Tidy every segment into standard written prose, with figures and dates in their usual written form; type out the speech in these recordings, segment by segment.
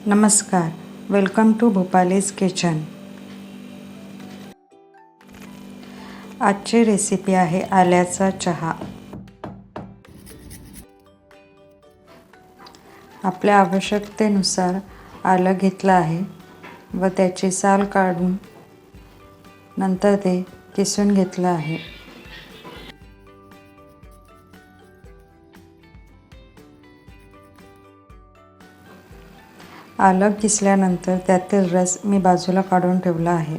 नमस्कार, welcome to भोपालीज kitchen. आजची recipe आहे आल्याचा चहा। आपल्या आवश्यकतेनुसार आलं घेतलं आहे व त्याची साल काढून नंतर ते किसून घेतलं आहे। आलं किसल्यानंतर त्यातील रस मी बाजूला काढून ठेवला आहे।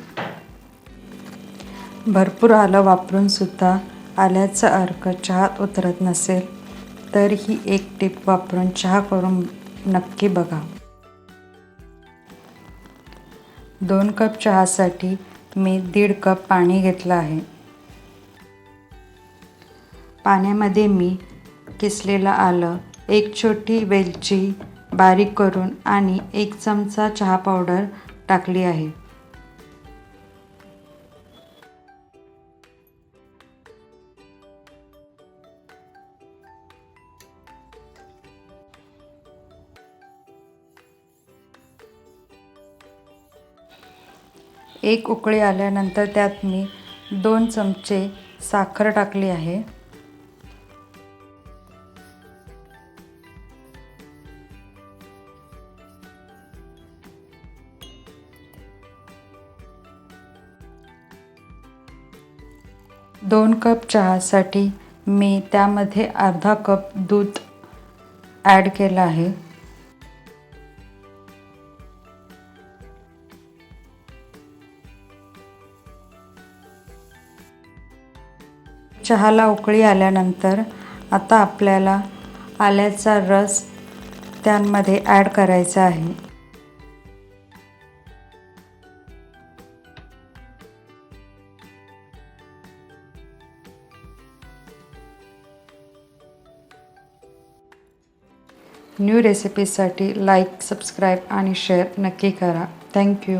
भरपूर आलं वापरून सुद्धा आल्याचा अर्क चहात उतरत नसेल तर ही एक टिप वापरून चहा करून नक्की बघा। 2 कप चहासाठी मी 1.5 कप पाणी घेतलं आहे। पाण्यामध्ये मी किसलेलं आलं, 1 छोटी वेलची बारीक करून आणि 1 चमचा चहा पावडर टाकली आहे। एक उकळी आल्यानंतर त्यात मी 2 चमचे साखर टाकली आहे। दोन कप चहासाठी मी त्यामध्ये अर्धा कप दूध ॲड केलं आहे। चहाला उकळी आल्यानंतर आता आपल्याला आल्याचा रस त्यामध्ये ॲड करायचा आहे। न्यू रेसिपीसाठी लाईक, सबस्क्राईब आणि शेअर नक्की करा। थँक्यू।